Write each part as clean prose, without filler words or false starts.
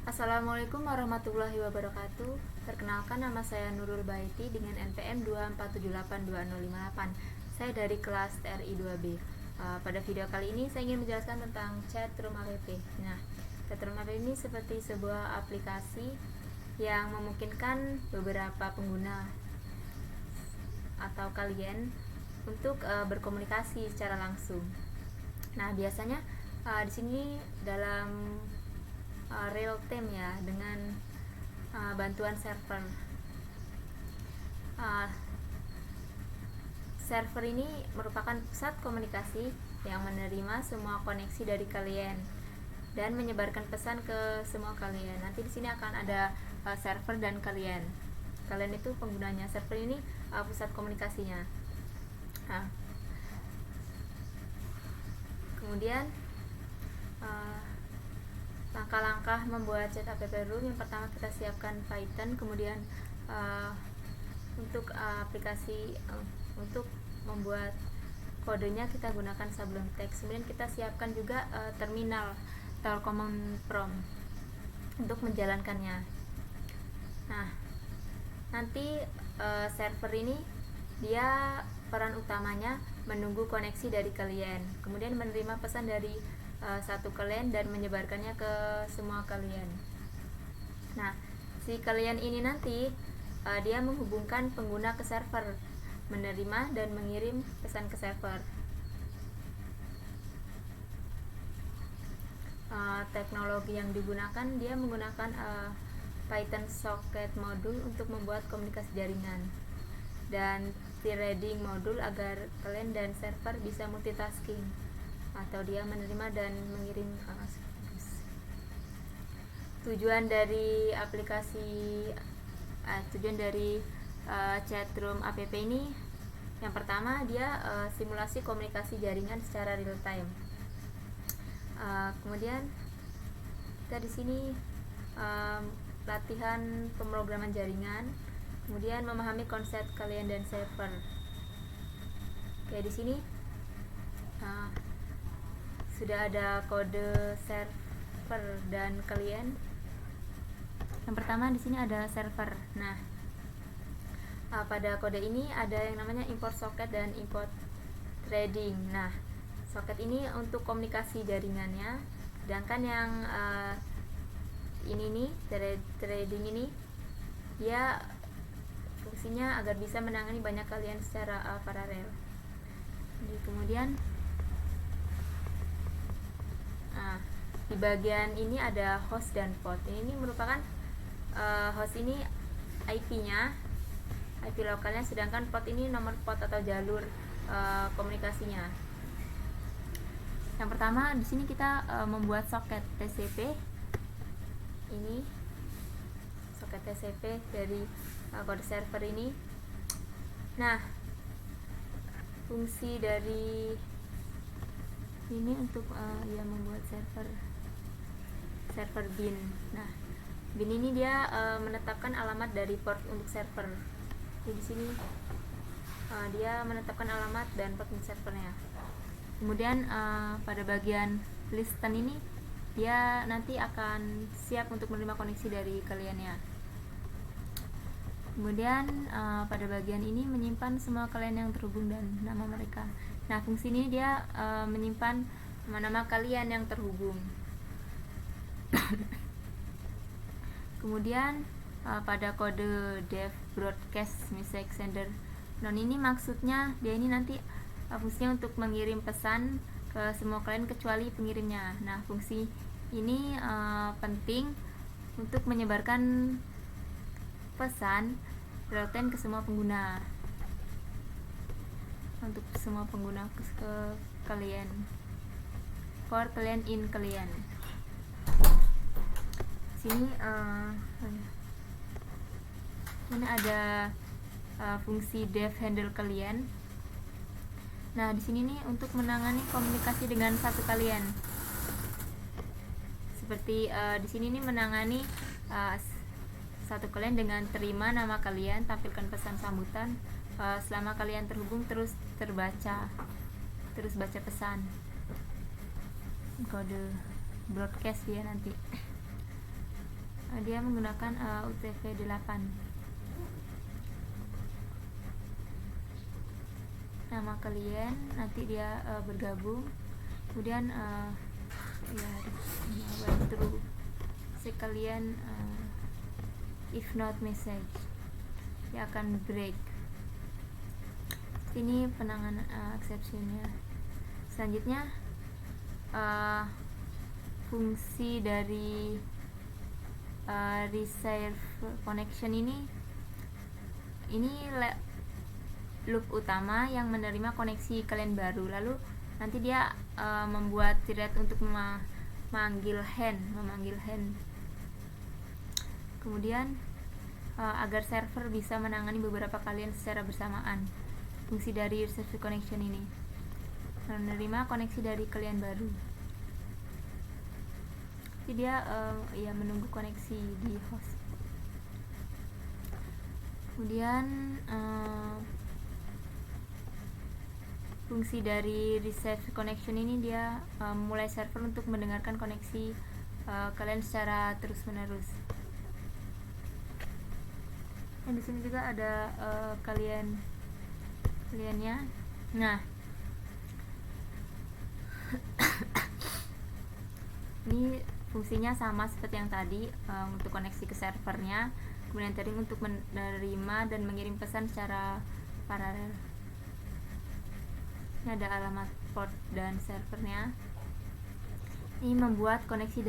Assalamualaikum warahmatullahi wabarakatuh. Perkenalkan, nama saya Nurul Baiti dengan NPM 2478208. Saya dari kelas TRI 2B. Pada video kali ini saya ingin menjelaskan tentang Chatroom app. Nah, Chatroom app ini seperti sebuah aplikasi yang memungkinkan beberapa pengguna atau kalian untuk berkomunikasi secara langsung. Nah, biasanya di sini dalam real time ya, dengan bantuan server. Server ini merupakan pusat komunikasi yang menerima semua koneksi dari kalian dan menyebarkan pesan ke semua kalian. Nanti di sini akan ada server dan kalian. Kalian itu penggunanya. Server ini pusat komunikasinya. Nah, kemudian langkah-langkah membuat chat app room. Yang pertama, kita siapkan Python. Kemudian untuk aplikasi untuk membuat kodenya kita gunakan sablon text. Kemudian kita siapkan juga terminal atau command prompt untuk menjalankannya. Nah, nanti server ini dia peran utamanya menunggu koneksi dari kalian, kemudian menerima pesan dari satu kalian dan menyebarkannya ke semua kalian. Nah, si kalian ini nanti dia menghubungkan pengguna ke server, menerima dan mengirim pesan ke server. Teknologi yang digunakan, dia menggunakan Python Socket modul untuk membuat komunikasi jaringan dan threading modul agar kalian dan server bisa multitasking atau dia menerima dan mengirim. Tujuan dari Chatroom app ini, yang pertama dia simulasi komunikasi jaringan secara real time. Kemudian kita di sini latihan pemrograman jaringan, kemudian memahami konsep kalian dan server. Oke, di sini sudah ada kode server dan kalian. Yang pertama di sini ada server. Nah, pada kode ini ada yang namanya import socket dan import threading. Nah, socket ini untuk komunikasi jaringannya, sedangkan yang ini nih, threading ini dia fungsinya agar bisa menangani banyak kalian secara paralel. Jadi, kemudian di bagian ini ada host dan port. Ini merupakan host ini IP-nya, IP lokalnya, sedangkan port ini nomor port atau jalur komunikasinya. Yang pertama di sini kita membuat soket TCP. Ini soket TCP dari kode server ini. Nah, fungsi dari ini untuk membuat server bin. Nah, bin ini dia menetapkan alamat dari port untuk server. Jadi di sini dia menetapkan alamat dan port untuk servernya. Kemudian pada bagian listen ini dia nanti akan siap untuk menerima koneksi dari kaliannya. Kemudian pada bagian ini menyimpan semua kalian yang terhubung dan nama mereka. Nah, fungsi ini dia menyimpan nama-nama kalian yang terhubung. Kemudian pada kode dev broadcast message sender non ini maksudnya dia ini nanti fungsinya untuk mengirim pesan ke semua kalian kecuali pengirimnya. Nah, fungsi ini penting untuk menyebarkan pesan real time ke semua pengguna, untuk semua pengguna ke kalian, for kalian in kalian. Sini ini ada fungsi dev handle kalian. Nah, di sini nih untuk menangani komunikasi dengan satu kalian. Seperti di sini nih menangani satu kalian dengan terima nama kalian, tampilkan pesan sambutan selama kalian terhubung, terus baca pesan kode broadcast ya nanti. dia menggunakan UTF-8. Nama kalian nanti dia bergabung, kemudian ya through sekalian if not message dia akan break. Ini penanganan exceptionnya. Selanjutnya fungsi dari reserve connection ini loop utama yang menerima koneksi kalian baru, lalu nanti dia membuat thread untuk memanggil hand. Kemudian agar server bisa menangani beberapa kalian secara bersamaan. Fungsi dari reserve connection ini menerima koneksi dari kalian baru. Jadi dia menunggu koneksi di host. Kemudian fungsi dari receive connection ini dia mulai server untuk mendengarkan koneksi kalian secara terus menerus. Dan di sini juga ada kaliannya. Nah, ini fungsinya sama seperti yang tadi, untuk koneksi ke servernya, kemudian tadi untuk menerima dan mengirim pesan secara paralel. Ini ada alamat port dan servernya. Ini membuat koneksi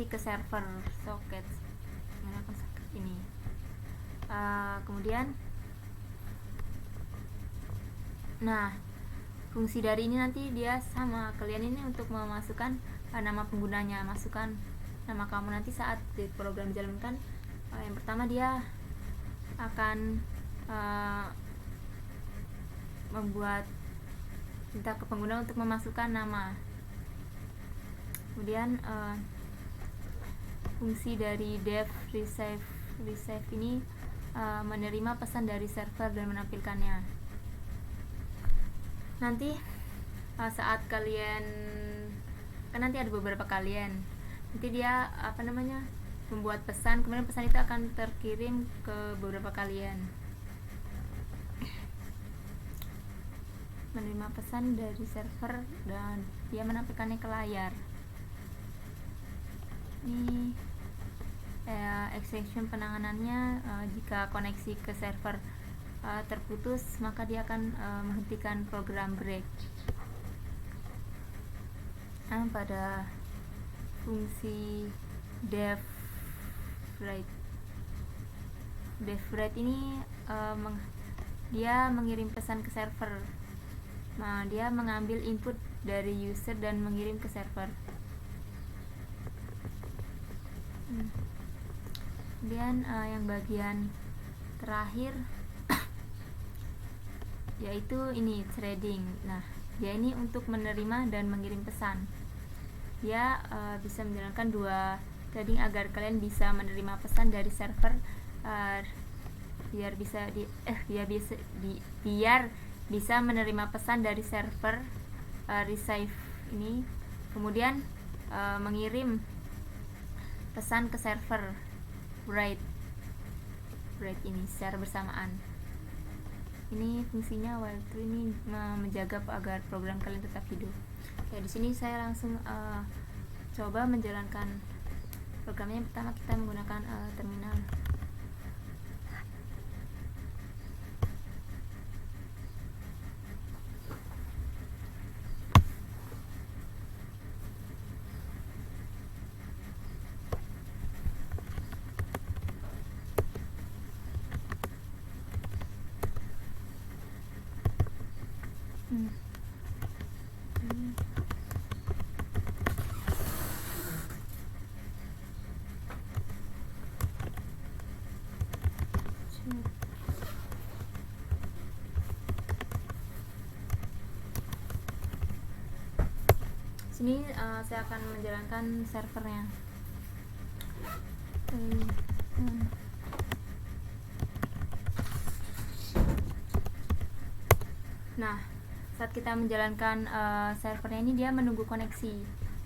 ke server socket. Menggunakan socket ini. Kemudian, nah, fungsi dari ini nanti dia sama kalian ini untuk memasukkan nama penggunanya. Masukkan nama kamu nanti saat di program dijalankan. Yang pertama dia akan minta ke pengguna untuk memasukkan nama. Kemudian fungsi dari dev receive ini menerima pesan dari server dan menampilkannya. Nanti saat kalian, kan nanti ada beberapa kalian, nanti dia membuat pesan, kemudian pesan itu akan terkirim ke beberapa kalian. Menerima pesan dari server dan dia menampilkannya ke layar. Ini extension penanganannya, jika koneksi ke server terputus, maka dia akan menghentikan program break. Pada fungsi dev write ini dia mengirim pesan ke server. Nah, dia mengambil input dari user dan mengirim ke server. Kemudian yang bagian terakhir yaitu ini threading. Nah, dia ini untuk menerima dan mengirim pesan. Dia bisa menjalankan dua threading agar kalian bisa menerima pesan dari server, biar bisa menerima pesan dari server receive ini, kemudian mengirim pesan ke server write ini secara bersamaan. Ini fungsinya while true ini menjaga agar program kalian tetap hidup. Ya, di sini saya langsung coba menjalankan programnya. Yang pertama kita menggunakan terminal. Sini saya akan menjalankan servernya. Nah, saat kita menjalankan servernya ini dia menunggu koneksi.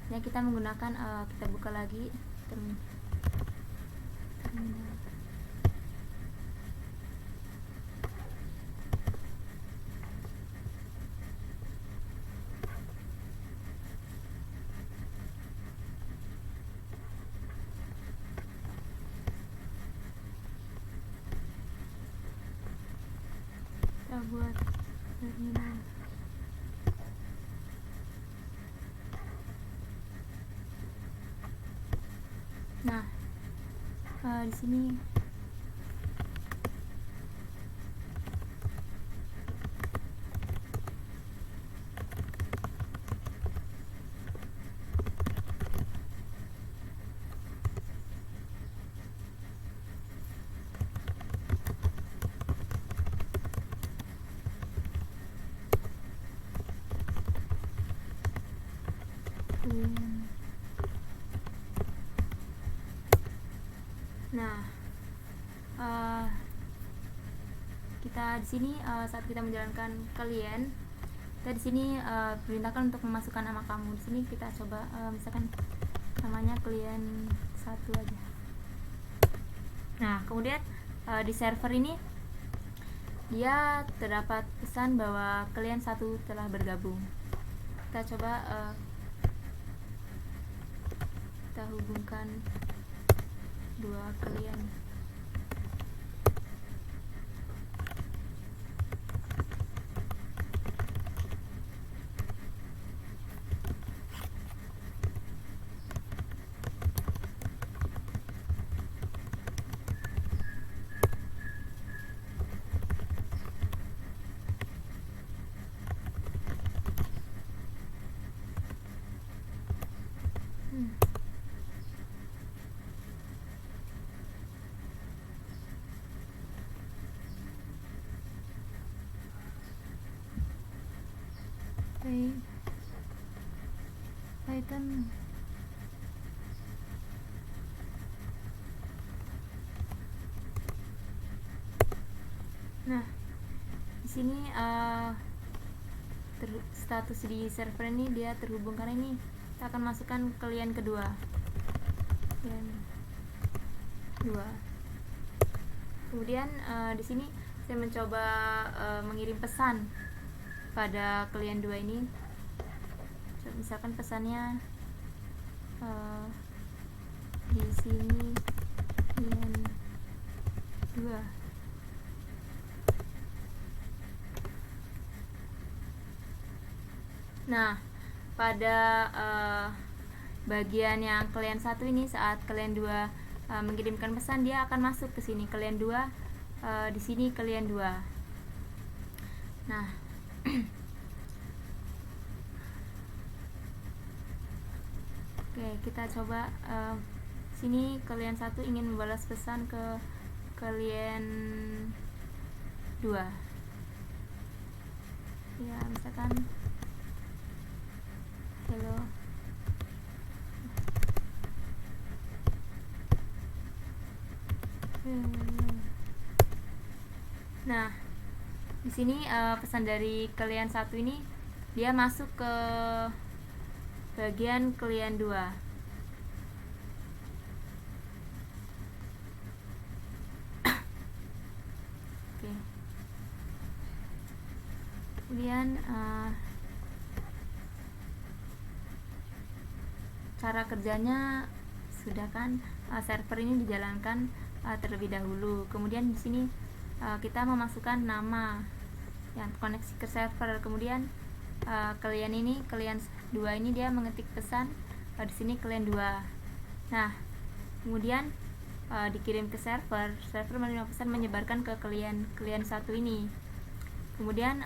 Nah, kita menggunakan kita buka lagi terminal. Kita buat terminal. Nah, di sini nah kita di sini saat kita menjalankan klien, kita di sini perintahkan untuk memasukkan nama kamu. Di sini kita coba misalkan namanya klien 1 aja. Nah, kemudian di server ini dia terdapat pesan bahwa klien 1 telah bergabung. Kita coba kita hubungkan 2 klien. Python. Nah, di sini status di server ini dia terhubung, karena ini kita akan masukkan klien kedua. Klien 2. Kemudian di sini saya mencoba mengirim pesan pada klien 2 ini. Misalkan pesannya di sini klien 2. Nah, pada bagian yang klien 1 ini, saat klien 2 mengirimkan pesan, dia akan masuk ke sini klien 2, di sini klien 2. Nah, oke, kita coba sini klien 1 ingin membalas pesan ke klien 2. Ya, misalkan hello. Nah, di sini pesan dari klien 1 ini dia masuk ke bagian klien 2. Oke. Kemudian cara kerjanya sudah kan, server ini dijalankan terlebih dahulu. Kemudian di sini kita memasukkan nama yang koneksi ke server. Kemudian klien 2 ini dia mengetik pesan di sini klien 2. Nah, kemudian dikirim ke server menerima pesan, menyebarkan ke klien 1 ini. Kemudian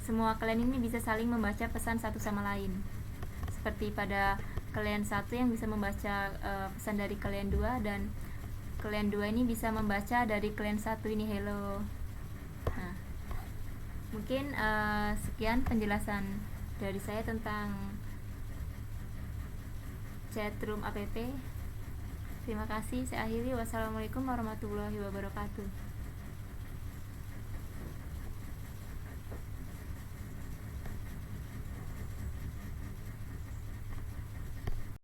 semua klien ini bisa saling membaca pesan satu sama lain, seperti pada klien 1 yang bisa membaca pesan dari klien 2, dan klien 2 ini bisa membaca dari klien 1 ini hello. Nah, mungkin sekian penjelasan dari saya tentang chatroom app. Terima kasih, saya akhiri. Wassalamualaikum warahmatullahi wabarakatuh.